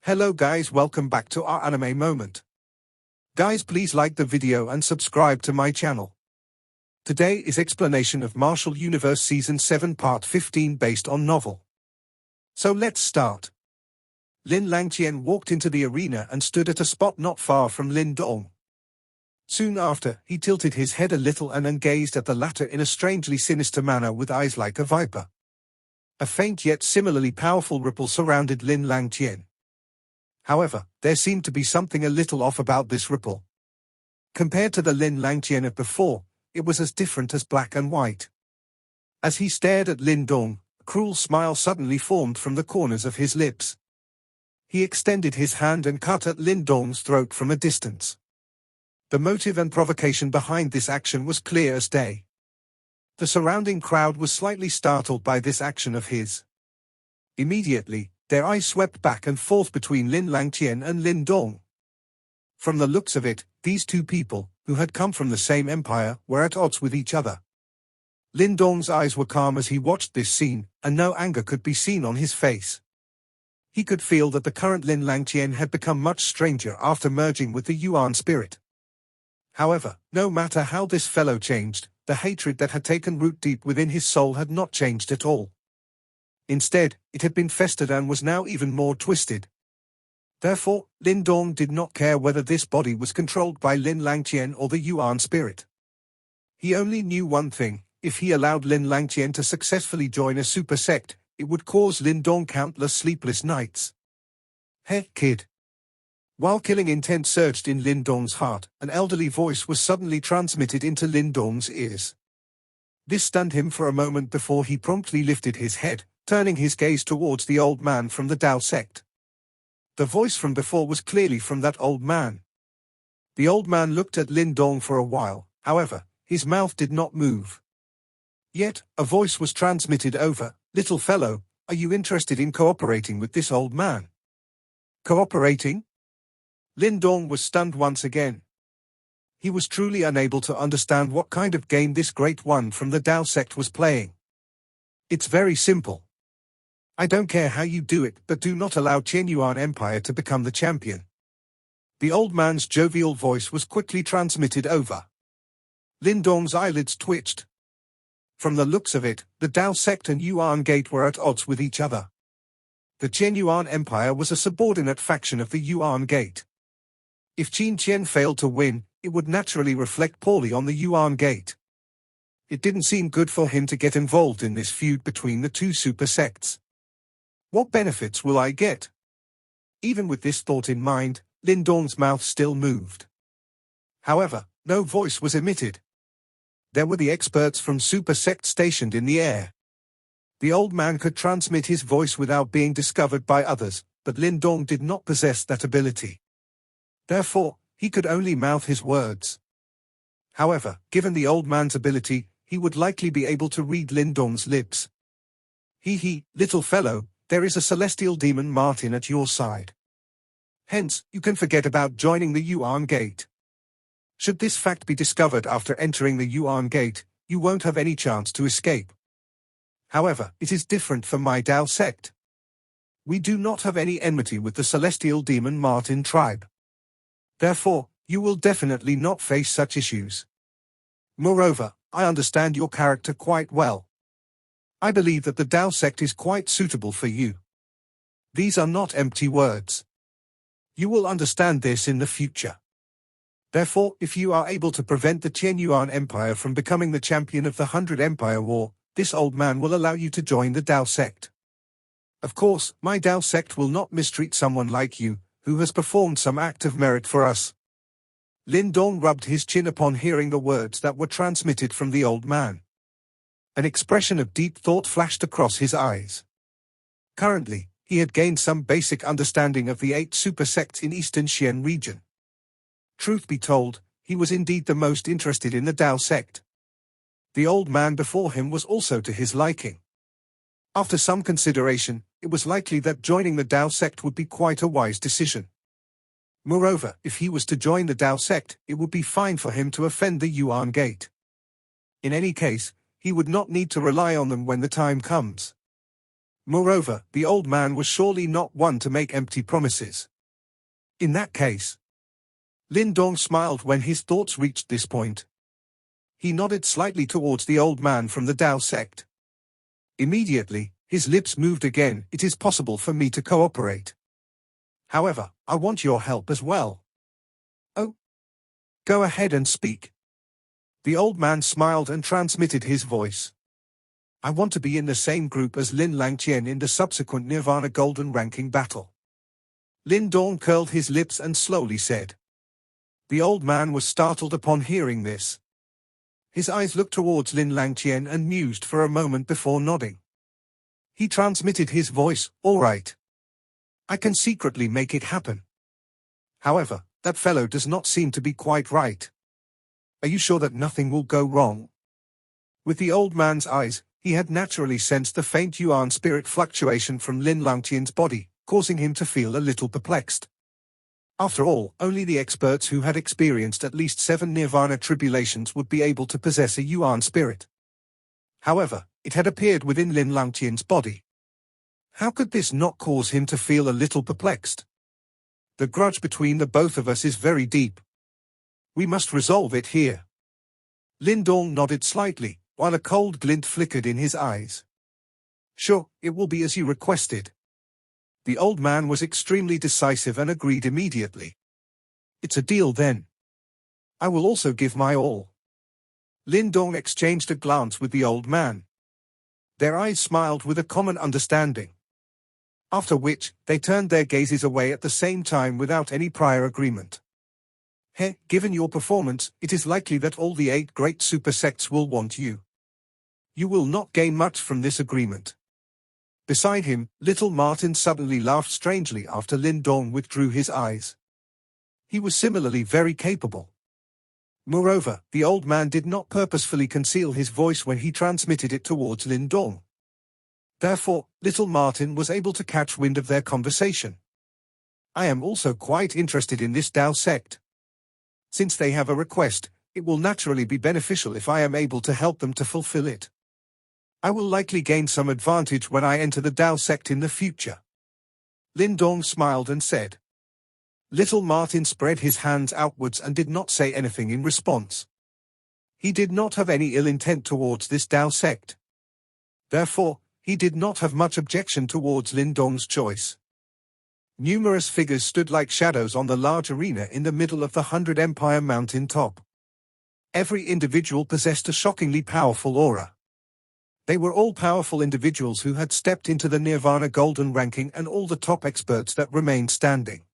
Hello guys, welcome back to our anime moment. Guys, please like the video and subscribe to my channel. Today is explanation of Martial Universe Season 7 Part 15 based on novel. So let's start. Lin Langqian walked into the arena and stood at a spot not far from Lin Dong. Soon after, he tilted his head a little and gazed at the latter in a strangely sinister manner with eyes like a viper. A faint yet similarly powerful ripple surrounded Lin Langqian. However, there seemed to be something a little off about this ripple. Compared to the Lin Langqian of before, it was as different as black and white. As he stared at Lin Dong, a cruel smile suddenly formed from the corners of his lips. He extended his hand and cut at Lin Dong's throat from a distance. The motive and provocation behind this action was clear as day. The surrounding crowd was slightly startled by this action of his. Immediately, their eyes swept back and forth between Lin Langqian and Lin Dong. From the looks of it, these two people, who had come from the same empire, were at odds with each other. Lin Dong's eyes were calm as he watched this scene, and no anger could be seen on his face. He could feel that the current Lin Langqian had become much stranger after merging with the Yuan spirit. However, no matter how this fellow changed, the hatred that had taken root deep within his soul had not changed at all. Instead, it had been festered and was now even more twisted. Therefore, Lin Dong did not care whether this body was controlled by Lin Langqian or the Yuan spirit. He only knew one thing: if he allowed Lin Langqian to successfully join a super sect, it would cause Lin Dong countless sleepless nights. Hey, kid. While killing intent surged in Lin Dong's heart, an elderly voice was suddenly transmitted into Lin Dong's ears. This stunned him for a moment before he promptly lifted his head, turning his gaze towards the old man from the Dao sect. The voice from before was clearly from that old man. The old man looked at Lin Dong for a while, however, his mouth did not move. Yet, a voice was transmitted over: "Little fellow, are you interested in cooperating with this old man?" Cooperating? Lin Dong was stunned once again. He was truly unable to understand what kind of game this great one from the Dao sect was playing. It's very simple. I don't care how you do it, but do not allow Qianyuan Empire to become the champion. The old man's jovial voice was quickly transmitted over. Lin Dong's eyelids twitched. From the looks of it, the Dao sect and Yuan Gate were at odds with each other. The Qianyuan Empire was a subordinate faction of the Yuan Gate. If Qin Qian failed to win, it would naturally reflect poorly on the Yuan Gate. It didn't seem good for him to get involved in this feud between the two super sects. What benefits will I get? Even with this thought in mind, Lin Dong's mouth still moved. However, no voice was emitted. There were the experts from super sect stationed in the air. The old man could transmit his voice without being discovered by others, but Lin Dong did not possess that ability. Therefore, he could only mouth his words. However, given the old man's ability, he would likely be able to read Lin Dong's lips. Little fellow, there is a celestial demon Martin at your side. Hence, you can forget about joining the Yuan Gate. Should this fact be discovered after entering the Yuan Gate, you won't have any chance to escape. However, it is different for my Dao sect. We do not have any enmity with the celestial demon Martin tribe. Therefore, you will definitely not face such issues. Moreover, I understand your character quite well. I believe that the Dao sect is quite suitable for you. These are not empty words. You will understand this in the future. Therefore, if you are able to prevent the Qianyuan Empire from becoming the champion of the 100 Empire War, this old man will allow you to join the Dao sect. Of course, my Dao sect will not mistreat someone like you, who has performed some act of merit for us. Lin Dong rubbed his chin upon hearing the words that were transmitted from the old man. An expression of deep thought flashed across his eyes. Currently, he had gained some basic understanding of the 8 super sects in Eastern Xian region. Truth be told, he was indeed the most interested in the Dao sect. The old man before him was also to his liking. After some consideration, it was likely that joining the Dao sect would be quite a wise decision. Moreover, if he was to join the Dao sect, it would be fine for him to offend the Yuan Gate. In any case, he would not need to rely on them when the time comes. Moreover, the old man was surely not one to make empty promises. In that case, Lin Dong smiled when his thoughts reached this point. He nodded slightly towards the old man from the Tao sect. Immediately, his lips moved again. It is possible for me to cooperate. However, I want your help as well. Oh? Go ahead and speak. The old man smiled and transmitted his voice. I want to be in the same group as Lin Langqian in the subsequent Nirvana Golden Ranking battle. Lin Dong curled his lips and slowly said. The old man was startled upon hearing this. His eyes looked towards Lin Langqian and mused for a moment before nodding. He transmitted his voice, all right. I can secretly make it happen. However, that fellow does not seem to be quite right. Are you sure that nothing will go wrong? With the old man's eyes, he had naturally sensed the faint Yuan spirit fluctuation from Lin Langqian's body, causing him to feel a little perplexed. After all, only the experts who had experienced at least 7 Nirvana tribulations would be able to possess a Yuan spirit. However, it had appeared within Lin Langqian's body. How could this not cause him to feel a little perplexed? The grudge between the both of us is very deep. We must resolve it here. Lin Dong nodded slightly, while a cold glint flickered in his eyes. Sure, it will be as you requested. The old man was extremely decisive and agreed immediately. It's a deal then. I will also give my all. Lin Dong exchanged a glance with the old man. Their eyes smiled with a common understanding. After which, they turned their gazes away at the same time without any prior agreement. Given your performance, it is likely that all the 8 great super sects will want you. You will not gain much from this agreement. Beside him, little Martin suddenly laughed strangely after Lin Dong withdrew his eyes. He was similarly very capable. Moreover, the old man did not purposefully conceal his voice when he transmitted it towards Lin Dong. Therefore, little Martin was able to catch wind of their conversation. I am also quite interested in this Tao sect. Since they have a request, it will naturally be beneficial if I am able to help them to fulfill it. I will likely gain some advantage when I enter the Tao sect in the future. Lin Dong smiled and said. Little Martin spread his hands outwards and did not say anything in response. He did not have any ill intent towards this Tao sect. Therefore, he did not have much objection towards Lin Dong's choice. Numerous figures stood like shadows on the large arena in the middle of the 100 Empire mountain top. Every individual possessed a shockingly powerful aura. They were all powerful individuals who had stepped into the Nirvana Golden Ranking and all the top experts that remained standing.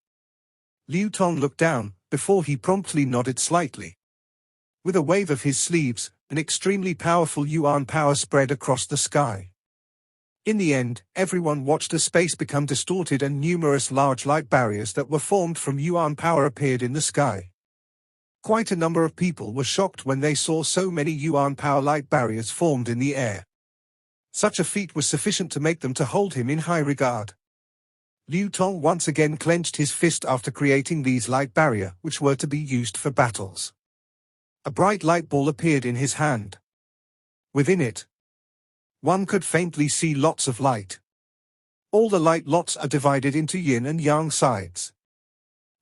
Liu Tong looked down, before he promptly nodded slightly. With a wave of his sleeves, an extremely powerful Yuan power spread across the sky. In the end, everyone watched as space become distorted and numerous large light barriers that were formed from Yuan power appeared in the sky. Quite a number of people were shocked when they saw so many Yuan power light barriers formed in the air. Such a feat was sufficient to make them to hold him in high regard. Liu Tong once again clenched his fist after creating these light barrier, which were to be used for battles. A bright light ball appeared in his hand. Within it, one could faintly see lots of light. All the light lots are divided into yin and yang sides.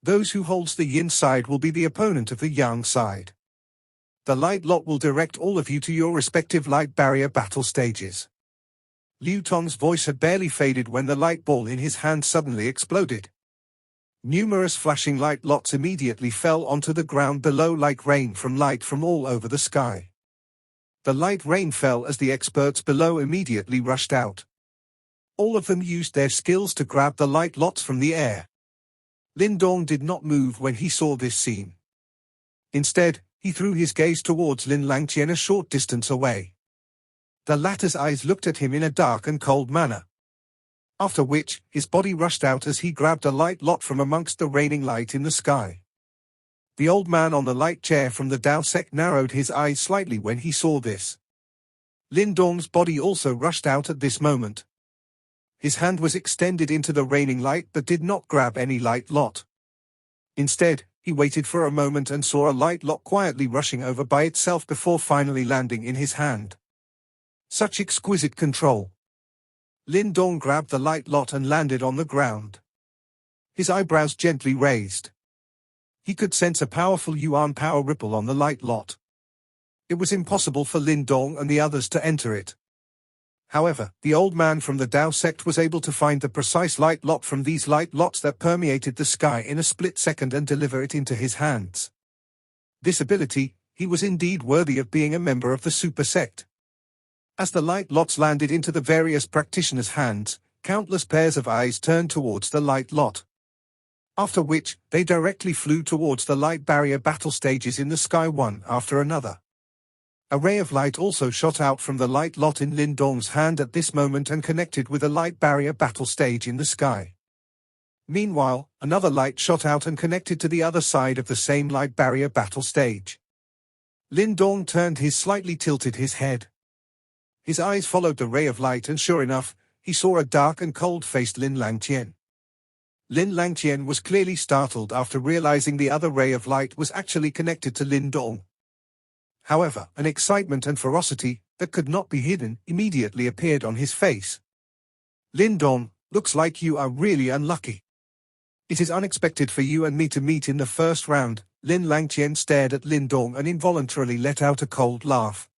Those who holds the yin side will be the opponent of the yang side. The light lot will direct all of you to your respective light barrier battle stages. Liu Tong's voice had barely faded when the light ball in his hand suddenly exploded. Numerous flashing light lots immediately fell onto the ground below like rain from light from all over the sky. The light rain fell as the experts below immediately rushed out. All of them used their skills to grab the light lots from the air. Lin Dong did not move when he saw this scene. Instead, he threw his gaze towards Lin Langqian a short distance away. The latter's eyes looked at him in a dark and cold manner. After which, his body rushed out as he grabbed a light lot from amongst the raining light in the sky. The old man on the light chair from the Tao sect narrowed his eyes slightly when he saw this. Lin Dong's body also rushed out at this moment. His hand was extended into the raining light but did not grab any light lot. Instead, he waited for a moment and saw a light lot quietly rushing over by itself before finally landing in his hand. Such exquisite control. Lin Dong grabbed the light lot and landed on the ground. His eyebrows gently raised. He could sense a powerful yuan power ripple on the light lot. It was impossible for Lin Dong and the others to enter it. However, the old man from the Dao sect was able to find the precise light lot from these light lots that permeated the sky in a split second and deliver it into his hands. This ability, he was indeed worthy of being a member of the super sect. As the light lots landed into the various practitioners' hands, countless pairs of eyes turned towards the light lot. After which, they directly flew towards the light barrier battle stages in the sky one after another. A ray of light also shot out from the light lot in Lin Dong's hand at this moment and connected with a light barrier battle stage in the sky. Meanwhile, another light shot out and connected to the other side of the same light barrier battle stage. Lin Dong turned his slightly tilted his head. His eyes followed the ray of light and sure enough, he saw a dark and cold-faced Lin Langtian. Lin Langtian was clearly startled after realizing the other ray of light was actually connected to Lin Dong. However, an excitement and ferocity that could not be hidden immediately appeared on his face. Lin Dong, looks like you are really unlucky. It is unexpected for you and me to meet in the first round. Lin Langtian stared at Lin Dong and involuntarily let out a cold laugh.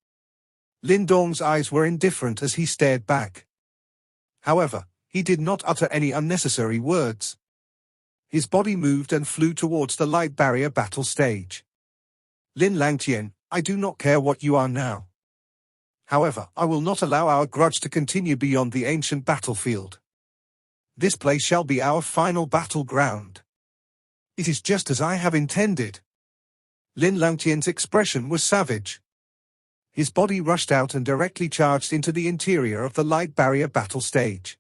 Lin Dong's eyes were indifferent as he stared back. However, he did not utter any unnecessary words. His body moved and flew towards the light barrier battle stage. Lin Langtian, I do not care what you are now. However, I will not allow our grudge to continue beyond the ancient battlefield. This place shall be our final battleground. It is just as I have intended. Lin Langtian's expression was savage. His body rushed out and directly charged into the interior of the light barrier battle stage.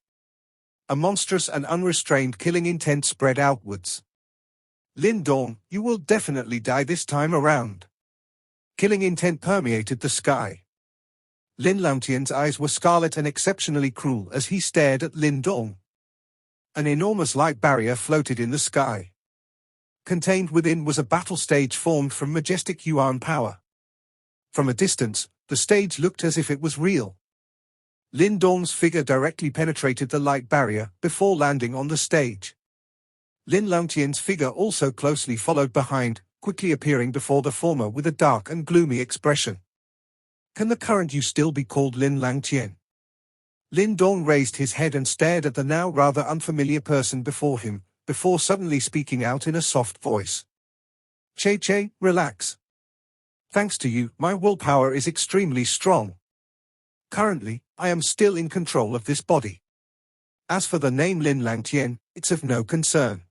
A monstrous and unrestrained killing intent spread outwards. Lin Dong, you will definitely die this time around. Killing intent permeated the sky. Lin Langtian's eyes were scarlet and exceptionally cruel as he stared at Lin Dong. An enormous light barrier floated in the sky. Contained within was a battle stage formed from majestic yuan power. From a distance, the stage looked as if it was real. Lin Dong's figure directly penetrated the light barrier before landing on the stage. Lin Langtian's figure also closely followed behind, quickly appearing before the former with a dark and gloomy expression. Can the current you still be called Lin Langtian? Lin Dong raised his head and stared at the now rather unfamiliar person before him, before suddenly speaking out in a soft voice. Che, relax. Thanks to you, my willpower is extremely strong. Currently, I am still in control of this body. As for the name Lin Langtian, it's of no concern.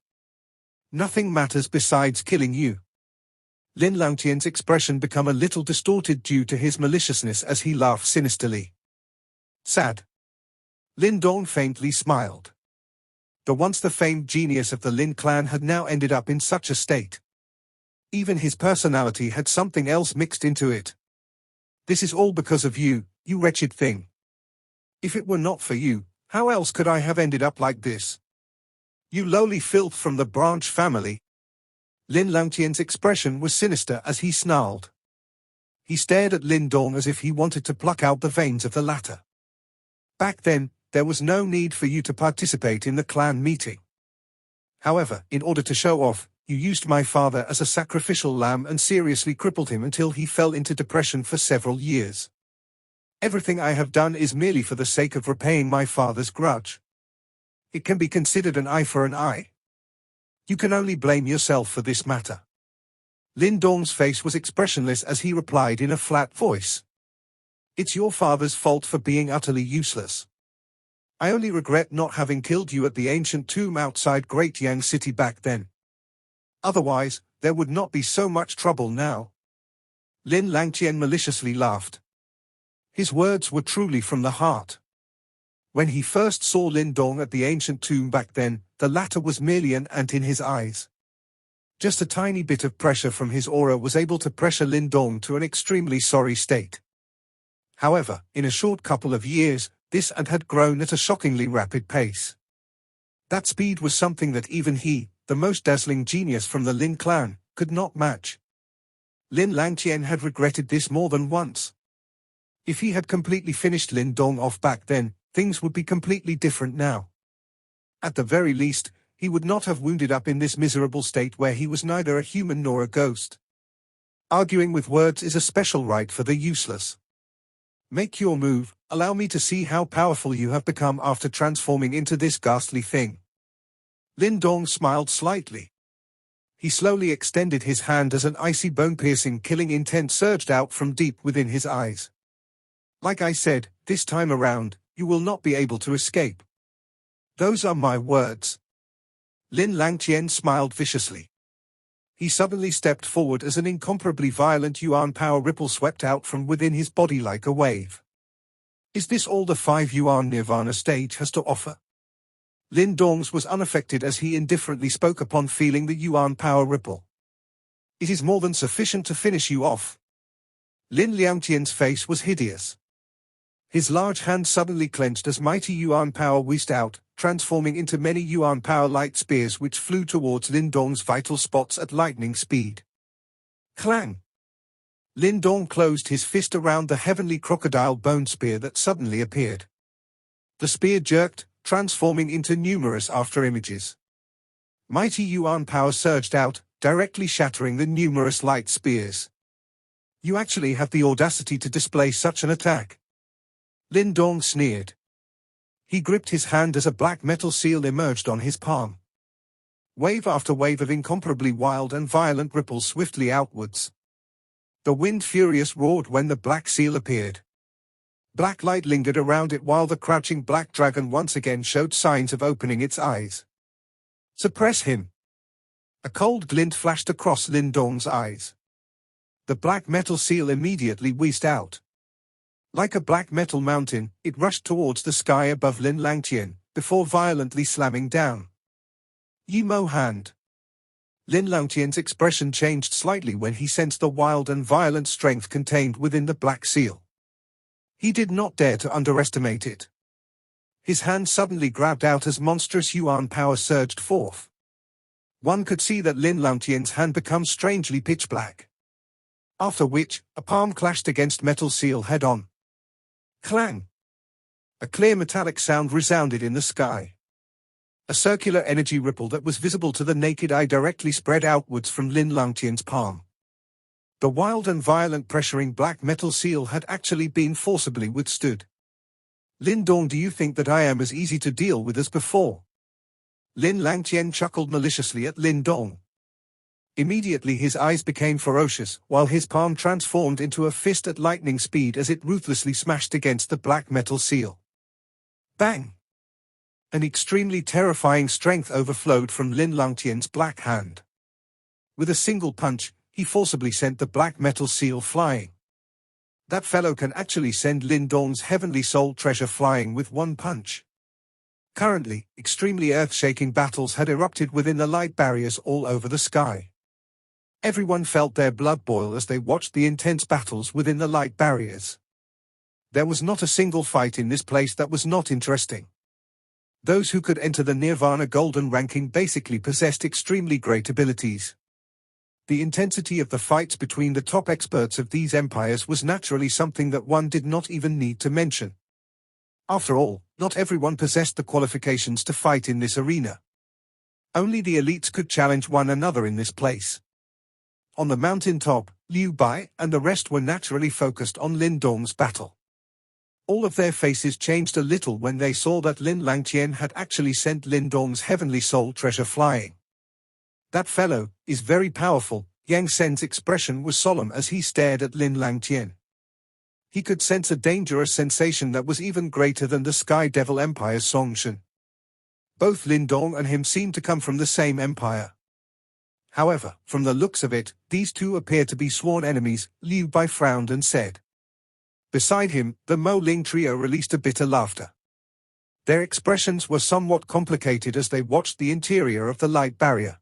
Nothing matters besides killing you. Lin Langtian's expression became a little distorted due to his maliciousness as he laughed sinisterly. Sad. Lin Dong faintly smiled. The once the famed genius of the Lin clan had now ended up in such a state. Even his personality had something else mixed into it. This is all because of you, you wretched thing. If it were not for you, how else could I have ended up like this? You lowly filth from the branch family. Lin Langtian's expression was sinister as he snarled. He stared at Lin Dong as if he wanted to pluck out the veins of the latter. Back then, there was no need for you to participate in the clan meeting. However, in order to show off, you used my father as a sacrificial lamb and seriously crippled him until he fell into depression for several years. Everything I have done is merely for the sake of repaying my father's grudge. It can be considered an eye for an eye. You can only blame yourself for this matter. Lin Dong's face was expressionless as he replied in a flat voice. It's your father's fault for being utterly useless. I only regret not having killed you at the ancient tomb outside Great Yang City back then. Otherwise, there would not be so much trouble now. Lin Langtian maliciously laughed. His words were truly from the heart. When he first saw Lin Dong at the ancient tomb back then, the latter was merely an ant in his eyes. Just a tiny bit of pressure from his aura was able to pressure Lin Dong to an extremely sorry state. However, in a short couple of years, this ant had grown at a shockingly rapid pace. That speed was something that even he, the most dazzling genius from the Lin clan, could not match. Lin Langtian had regretted this more than once. If he had completely finished Lin Dong off back then, things would be completely different now. At the very least, he would not have wounded up in this miserable state where he was neither a human nor a ghost. Arguing with words is a special right for the useless. Make your move, allow me to see how powerful you have become after transforming into this ghastly thing. Lin Dong smiled slightly. He slowly extended his hand as an icy bone-piercing killing intent surged out from deep within his eyes. Like I said, this time around, you will not be able to escape. Those are my words. Lin Langtian smiled viciously. He suddenly stepped forward as an incomparably violent yuan power ripple swept out from within his body like a wave. Is this all the 5 yuan nirvana stage has to offer? Lin Dong's was unaffected as he indifferently spoke upon feeling the yuan power ripple. It is more than sufficient to finish you off. Lin Liangtian's face was hideous. His large hand suddenly clenched as mighty yuan power whizzed out, transforming into many yuan power light spears which flew towards Lin Dong's vital spots at lightning speed. Clang! Lin Dong closed his fist around the heavenly crocodile bone spear that suddenly appeared. The spear jerked, transforming into numerous afterimages. Mighty yuan power surged out, directly shattering the numerous light spears. You actually have the audacity to display such an attack. Lin Dong sneered. He gripped his hand as a black metal seal emerged on his palm. Wave after wave of incomparably wild and violent ripples swiftly outwards. The wind furious roared when the black seal appeared. Black light lingered around it while the crouching black dragon once again showed signs of opening its eyes. Suppress him. A cold glint flashed across Lin Dong's eyes. The black metal seal immediately whizzed out. Like a black metal mountain, it rushed towards the sky above Lin Langtian, before violently slamming down. Yimo hand. Lin Langtian's expression changed slightly when he sensed the wild and violent strength contained within the black seal. He did not dare to underestimate it. His hand suddenly grabbed out as monstrous yuan power surged forth. One could see that Lin Langtian's hand become strangely pitch black. After which, a palm clashed against metal seal head-on. Clang! A clear metallic sound resounded in the sky. A circular energy ripple that was visible to the naked eye directly spread outwards from Lin Langtian's palm. The wild and violent pressuring black metal seal had actually been forcibly withstood. Lin Dong, do you think that I am as easy to deal with as before? Lin Langtian chuckled maliciously at Lin Dong. Immediately his eyes became ferocious, while his palm transformed into a fist at lightning speed as it ruthlessly smashed against the black metal seal. Bang! An extremely terrifying strength overflowed from Lin Langtian's black hand. With a single punch, he forcibly sent the black metal seal flying. That fellow can actually send Lin Dong's heavenly soul treasure flying with one punch. Currently, extremely earth-shaking battles had erupted within the light barriers all over the sky. Everyone felt their blood boil as they watched the intense battles within the light barriers. There was not a single fight in this place that was not interesting. Those who could enter the Nirvana Golden ranking basically possessed extremely great abilities. The intensity of the fights between the top experts of these empires was naturally something that one did not even need to mention. After all, not everyone possessed the qualifications to fight in this arena. Only the elites could challenge one another in this place. On the mountain top, Liu Bai and the rest were naturally focused on Lin Dong's battle. All of their faces changed a little when they saw that Lin Langtian had actually sent Lin Dong's heavenly soul treasure flying. That fellow is very powerful. Yang Sen's expression was solemn as he stared at Lin Langtian. He could sense a dangerous sensation that was even greater than the Sky Devil Empire's Songshan. Both Lin Dong and him seemed to come from the same empire. However, from the looks of it, these two appear to be sworn enemies. Liu Bai frowned and said. Beside him, the Mo Ling trio released a bitter laughter. Their expressions were somewhat complicated as they watched the interior of the light barrier.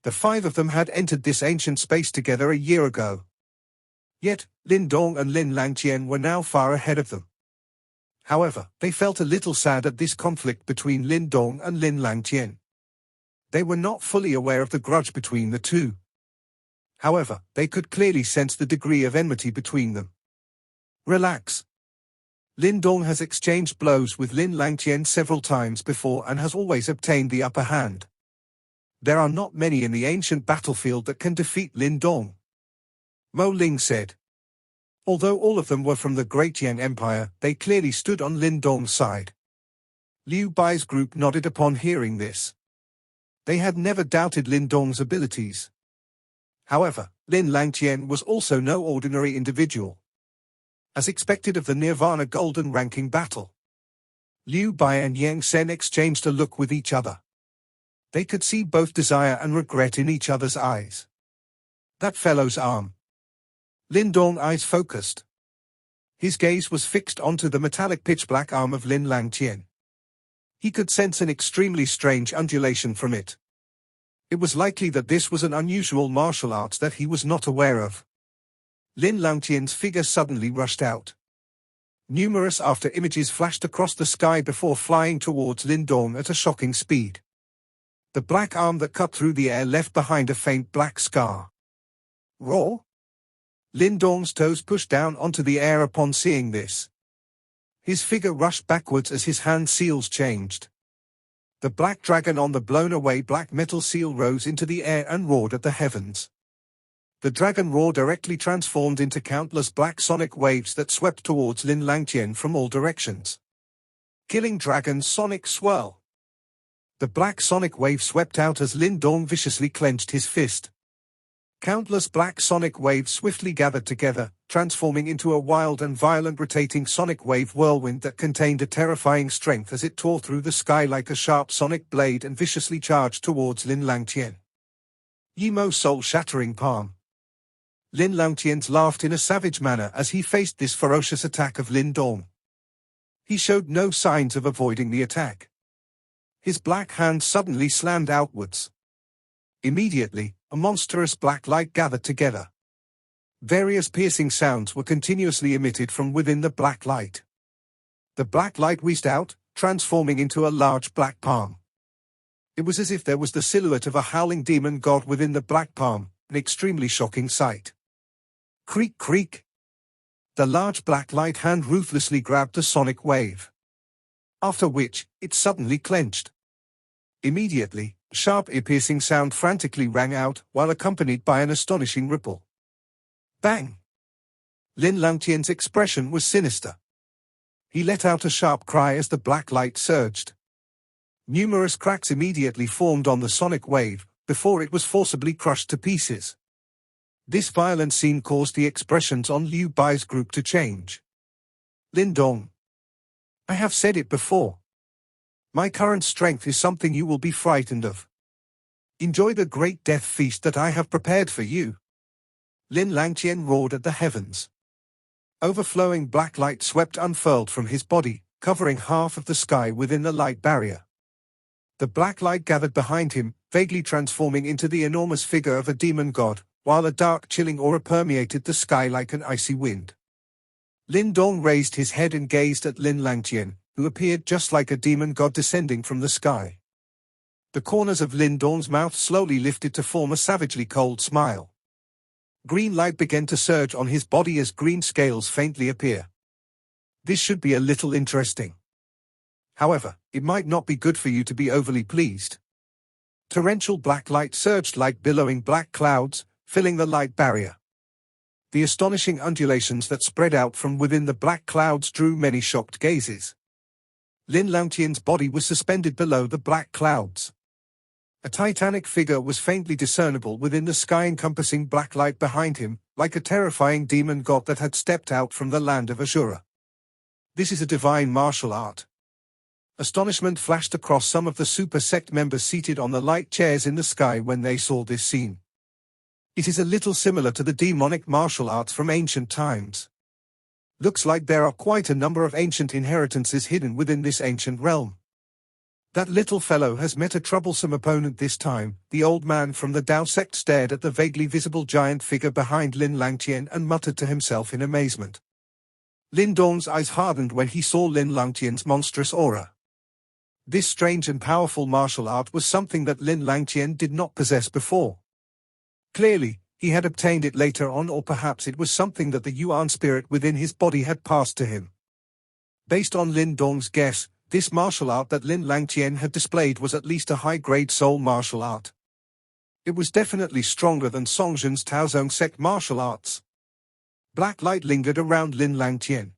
The 5 of them had entered this ancient space together a year ago. Yet, Lin Dong and Lin Langtian were now far ahead of them. However, they felt a little sad at this conflict between Lin Dong and Lin Langtian. They were not fully aware of the grudge between the two. However, they could clearly sense the degree of enmity between them. Relax. Lin Dong has exchanged blows with Lin Langtian several times before and has always obtained the upper hand. There are not many in the ancient battlefield that can defeat Lin Dong, Mo Ling said. Although all of them were from the Great Yang Empire, they clearly stood on Lin Dong's side. Liu Bai's group nodded upon hearing this. They had never doubted Lin Dong's abilities. However, Lin Langtian was also no ordinary individual. As expected of the Nirvana Golden Ranking battle, Liu Bai and Yang Sen exchanged a look with each other. They could see both desire and regret in each other's eyes. That fellow's arm. Lin Dong's eyes focused. His gaze was fixed onto the metallic pitch-black arm of Lin Langtian. He could sense an extremely strange undulation from it. It was likely that this was an unusual martial art that he was not aware of. Lin Langtian's figure suddenly rushed out. Numerous after images flashed across the sky before flying towards Lin Dong at a shocking speed. The black arm that cut through the air left behind a faint black scar. Raw? Lin Dong's toes pushed down onto the air upon seeing this. His figure rushed backwards as his hand seals changed. The black dragon on the blown-away black metal seal rose into the air and roared at the heavens. The dragon roar directly transformed into countless black sonic waves that swept towards Lin Langtian from all directions. Killing Dragon's sonic swirl. The black sonic wave swept out as Lin Dong viciously clenched his fist. Countless black sonic waves swiftly gathered together, transforming into a wild and violent rotating sonic wave whirlwind that contained a terrifying strength as it tore through the sky like a sharp sonic blade and viciously charged towards Lin Langtian. Yimo soul-shattering palm. Lin Langtian laughed in a savage manner as he faced this ferocious attack of Lin Dong. He showed no signs of avoiding the attack. His black hand suddenly slammed outwards. Immediately, a monstrous black light gathered together. Various piercing sounds were continuously emitted from within the black light. The black light whizzed out, transforming into a large black palm. It was as if there was the silhouette of a howling demon god within the black palm, an extremely shocking sight. Creak creak. The large black light hand ruthlessly grabbed the sonic wave. After which, it suddenly clenched. Immediately, a sharp ear-piercing sound frantically rang out, while accompanied by an astonishing ripple. Bang! Lin Langtian's expression was sinister. He let out a sharp cry as the black light surged. Numerous cracks immediately formed on the sonic wave, before it was forcibly crushed to pieces. This violent scene caused the expressions on Liu Bai's group to change. Lin Dong. I have said it before. My current strength is something you will be frightened of. Enjoy the great death feast that I have prepared for you. Lin Langtian roared at the heavens. Overflowing black light swept unfurled from his body, covering half of the sky within the light barrier. The black light gathered behind him, vaguely transforming into the enormous figure of a demon god, while a dark chilling aura permeated the sky like an icy wind. Lin Dong raised his head and gazed at Lin Langtian, who appeared just like a demon god descending from the sky. The corners of Lin Dong's mouth slowly lifted to form a savagely cold smile. Green light began to surge on his body as green scales faintly appear. This should be a little interesting. However, it might not be good for you to be overly pleased. Torrential black light surged like billowing black clouds, filling the light barrier. The astonishing undulations that spread out from within the black clouds drew many shocked gazes. Lin Langtian's body was suspended below the black clouds. A titanic figure was faintly discernible within the sky-encompassing black light behind him, like a terrifying demon god that had stepped out from the land of Azura. This is a divine martial art. Astonishment flashed across some of the super sect members seated on the light chairs in the sky when they saw this scene. It is a little similar to the demonic martial arts from ancient times. Looks like there are quite a number of ancient inheritances hidden within this ancient realm. That little fellow has met a troublesome opponent this time. The old man from the Dao sect stared at the vaguely visible giant figure behind Lin Langtian and muttered to himself in amazement. Lin Dong's eyes hardened when he saw Lin Langtian's monstrous aura. This strange and powerful martial art was something that Lin Langtian did not possess before. Clearly, he had obtained it later on, or perhaps it was something that the Yuan spirit within his body had passed to him. Based on Lin Dong's guess, this martial art that Lin Langtian had displayed was at least a high-grade soul martial art. It was definitely stronger than Songjin's Taozong sect martial arts. Black light lingered around Lin Langtian.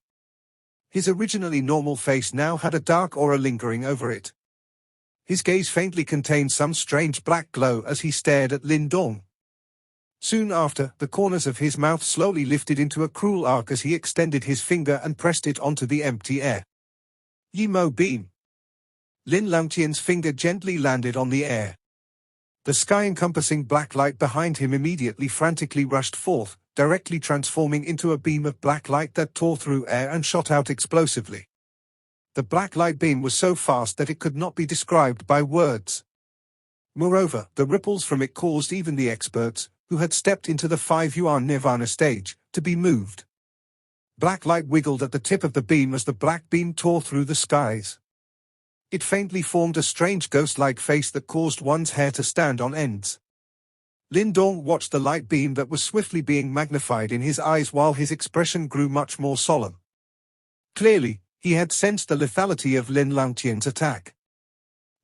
His originally normal face now had a dark aura lingering over it. His gaze faintly contained some strange black glow as he stared at Lin Dong. Soon after, the corners of his mouth slowly lifted into a cruel arc as he extended his finger and pressed it onto the empty air. Yimo beam. Lin Langtian's finger gently landed on the air. The sky-encompassing black light behind him immediately frantically rushed forth, directly transforming into a beam of black light that tore through air and shot out explosively. The black light beam was so fast that it could not be described by words. Moreover, the ripples from it caused even the experts, who had stepped into the 5-yuan nirvana stage, to be moved. Black light wiggled at the tip of the beam as the black beam tore through the skies. It faintly formed a strange ghost-like face that caused one's hair to stand on ends. Lin Dong watched the light beam that was swiftly being magnified in his eyes while his expression grew much more solemn. Clearly, he had sensed the lethality of Lin Langtian's attack.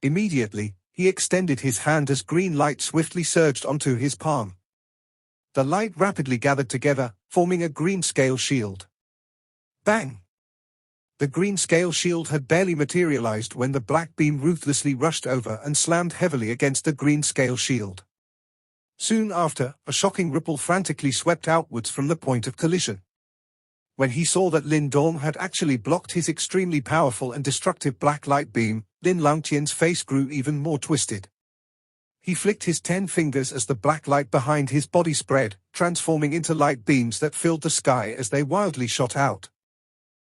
Immediately, he extended his hand as green light swiftly surged onto his palm. The light rapidly gathered together, forming a green scale shield. Bang! The green scale shield had barely materialized when the black beam ruthlessly rushed over and slammed heavily against the green scale shield. Soon after, a shocking ripple frantically swept outwards from the point of collision. When he saw that Lin Dong had actually blocked his extremely powerful and destructive black light beam, Lin Langtian's face grew even more twisted. He flicked his 10 fingers as the black light behind his body spread, transforming into light beams that filled the sky as they wildly shot out.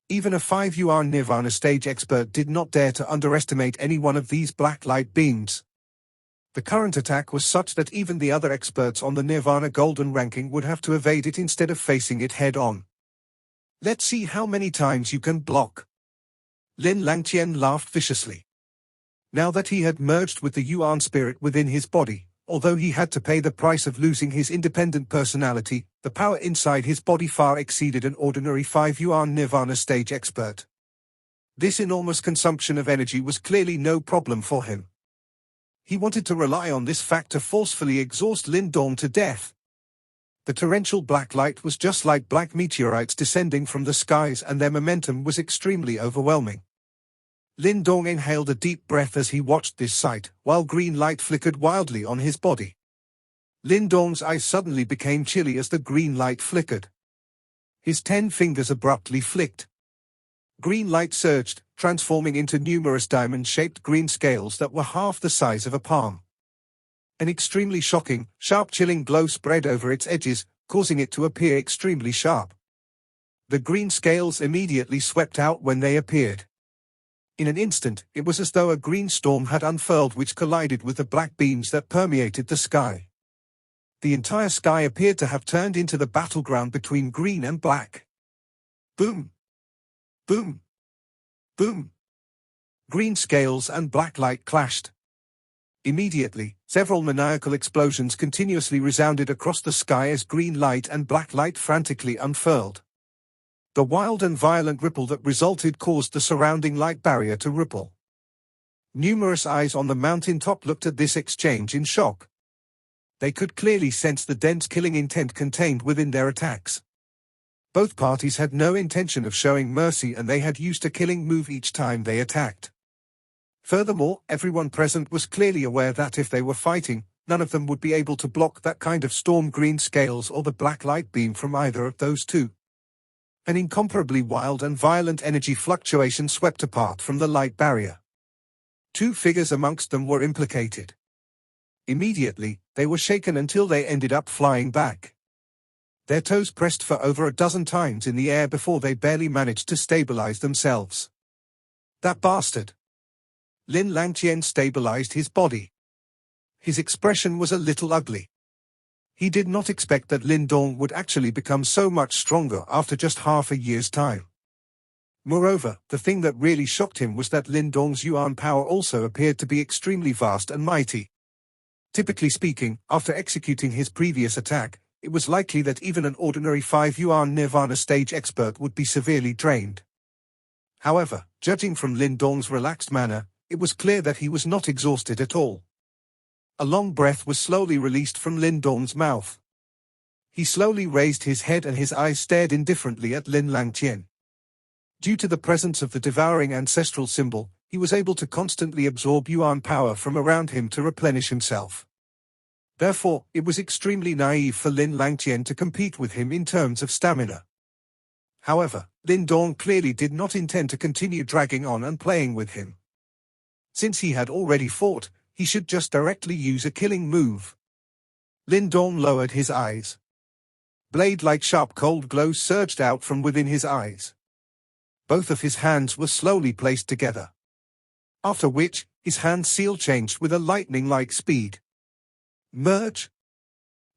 Even a 5-yuan nirvana stage expert did not dare to underestimate any one of these black light beams. The current attack was such that even the other experts on the nirvana golden ranking would have to evade it instead of facing it head-on. Let's see how many times you can block. Lin Langtian laughed viciously. Now that he had merged with the Yuan spirit within his body, although he had to pay the price of losing his independent personality, the power inside his body far exceeded an ordinary 5-yuan nirvana stage expert. This enormous consumption of energy was clearly no problem for him. He wanted to rely on this fact to forcefully exhaust Lin Dong to death. The torrential black light was just like black meteorites descending from the skies, and their momentum was extremely overwhelming. Lin Dong inhaled a deep breath as he watched this sight, while green light flickered wildly on his body. Lin Dong's eyes suddenly became chilly as the green light flickered. His 10 fingers abruptly flicked. Green light surged, transforming into numerous diamond-shaped green scales that were half the size of a palm. An extremely shocking, sharp-chilling glow spread over its edges, causing it to appear extremely sharp. The green scales immediately swept out when they appeared. In an instant, it was as though a green storm had unfurled which collided with the black beams that permeated the sky. The entire sky appeared to have turned into the battleground between green and black. Boom! Boom! Boom! Green scales and black light clashed. Immediately, several maniacal explosions continuously resounded across the sky as green light and black light frantically unfurled. The wild and violent ripple that resulted caused the surrounding light barrier to ripple. Numerous eyes on the mountain top looked at this exchange in shock. They could clearly sense the dense killing intent contained within their attacks. Both parties had no intention of showing mercy, and they had used a killing move each time they attacked. Furthermore, everyone present was clearly aware that if they were fighting, none of them would be able to block that kind of storm green scales or the black light beam from either of those two. An incomparably wild and violent energy fluctuation swept apart from the light barrier. 2 figures amongst them were implicated. Immediately, they were shaken until they ended up flying back. Their toes pressed for over a dozen times in the air before they barely managed to stabilize themselves. That bastard! Lin Langtian stabilized his body. His expression was a little ugly. He did not expect that Lin Dong would actually become so much stronger after just half a year's time. Moreover, the thing that really shocked him was that Lin Dong's Yuan power also appeared to be extremely vast and mighty. Typically speaking, after executing his previous attack, it was likely that even an ordinary 5-yuan nirvana stage expert would be severely drained. However, judging from Lin Dong's relaxed manner, it was clear that he was not exhausted at all. A long breath was slowly released from Lin Dong's mouth. He slowly raised his head and his eyes stared indifferently at Lin Langtian. Due to the presence of the devouring ancestral symbol, he was able to constantly absorb yuan power from around him to replenish himself. Therefore, it was extremely naive for Lin Langtian to compete with him in terms of stamina. However, Lin Dong clearly did not intend to continue dragging on and playing with him. Since he had already fought, he should just directly use a killing move. Lin Dong lowered his eyes. Blade-like sharp cold glows surged out from within his eyes. Both of his hands were slowly placed together. After which, his hand seal changed with a lightning-like speed. Merge.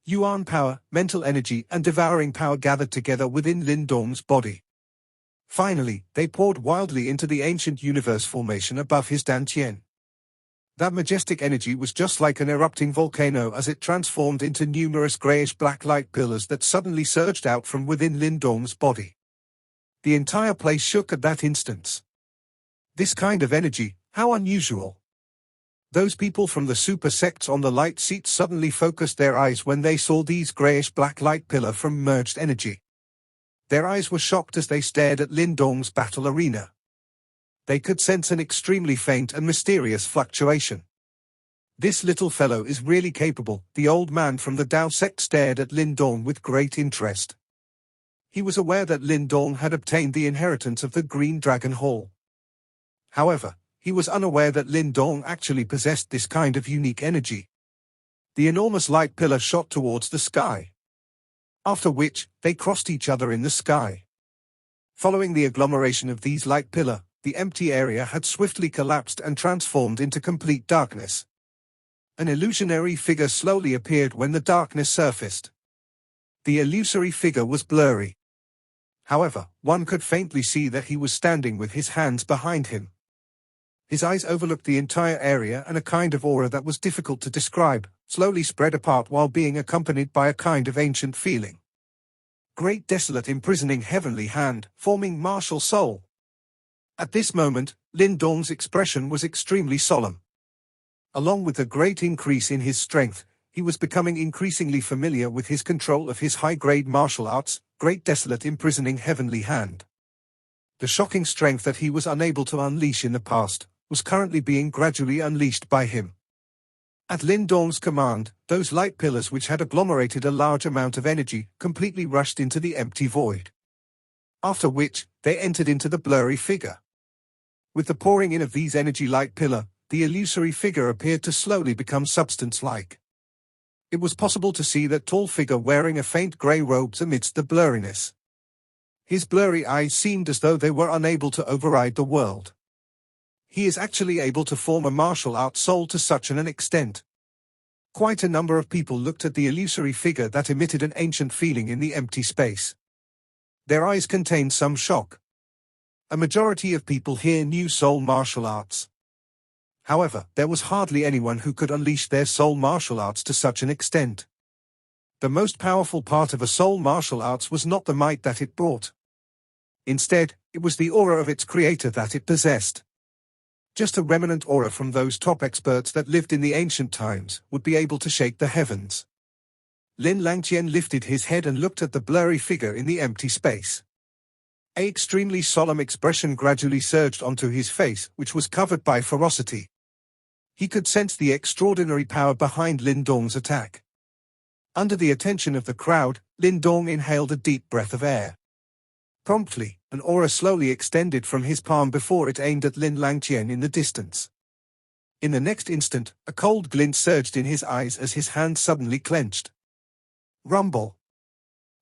Yuan power, mental energy and devouring power gathered together within Lin Dong's body. Finally, they poured wildly into the ancient universe formation above his dantian. That majestic energy was just like an erupting volcano as it transformed into numerous grayish-black light pillars that suddenly surged out from within Lin Dong's body. The entire place shook at that instance. This kind of energy, how unusual. Those people from the super sects on the light seats suddenly focused their eyes when they saw these grayish-black light pillar from merged energy. Their eyes were shocked as they stared at Lin Dong's battle arena. They could sense an extremely faint and mysterious fluctuation. This little fellow is really capable. The old man from the Dao sect stared at Lin Dong with great interest. He was aware that Lin Dong had obtained the inheritance of the Green Dragon Hall. However, he was unaware that Lin Dong actually possessed this kind of unique energy. The enormous light pillar shot towards the sky. After which, they crossed each other in the sky. Following the agglomeration of these light pillar, the empty area had swiftly collapsed and transformed into complete darkness. An illusionary figure slowly appeared when the darkness surfaced. The illusory figure was blurry. However, one could faintly see that he was standing with his hands behind him. His eyes overlooked the entire area and a kind of aura that was difficult to describe, slowly spread apart while being accompanied by a kind of ancient feeling. Great desolate imprisoning heavenly hand, forming martial soul. At this moment, Lin Dong's expression was extremely solemn. Along with the great increase in his strength, he was becoming increasingly familiar with his control of his high-grade martial arts, great desolate imprisoning heavenly hand. The shocking strength that he was unable to unleash in the past, was currently being gradually unleashed by him. At Lin Dong's command, those light pillars which had agglomerated a large amount of energy, completely rushed into the empty void. After which, they entered into the blurry figure. With the pouring in of these energy light pillar, the illusory figure appeared to slowly become substance-like. It was possible to see that tall figure wearing a faint grey robes amidst the blurriness. His blurry eyes seemed as though they were unable to override the world. He is actually able to form a martial art soul to such an extent. Quite a number of people looked at the illusory figure that emitted an ancient feeling in the empty space. Their eyes contained some shock. A majority of people here knew soul martial arts. However, there was hardly anyone who could unleash their soul martial arts to such an extent. The most powerful part of a soul martial arts was not the might that it brought. Instead, it was the aura of its creator that it possessed. Just a remnant aura from those top experts that lived in the ancient times would be able to shake the heavens. Lin Langtian lifted his head and looked at the blurry figure in the empty space. An extremely solemn expression gradually surged onto his face, which was covered by ferocity. He could sense the extraordinary power behind Lin Dong's attack. Under the attention of the crowd, Lin Dong inhaled a deep breath of air. Promptly, an aura slowly extended from his palm before it aimed at Lin Langtian in the distance. In the next instant, a cold glint surged in his eyes as his hand suddenly clenched. Rumble.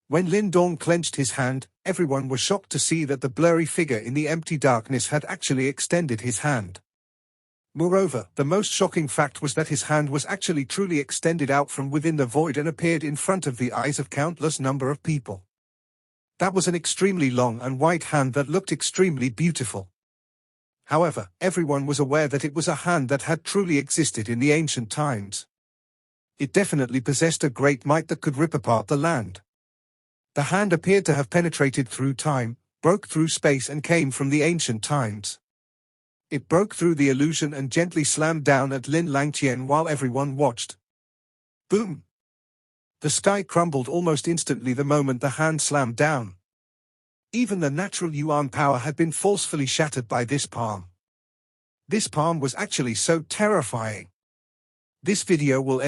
When Lin Dong clenched his hand, everyone was shocked to see that the blurry figure in the empty darkness had actually extended his hand. Moreover, the most shocking fact was that his hand was actually truly extended out from within the void and appeared in front of the eyes of countless number of people. That was an extremely long and white hand that looked extremely beautiful. However, everyone was aware that it was a hand that had truly existed in the ancient times. It definitely possessed a great might that could rip apart the land. The hand appeared to have penetrated through time, broke through space and came from the ancient times. It broke through the illusion and gently slammed down at Lin Langtian while everyone watched. Boom! The sky crumbled almost instantly the moment the hand slammed down. Even the natural yuan power had been forcefully shattered by this palm. This palm was actually so terrifying. This video will end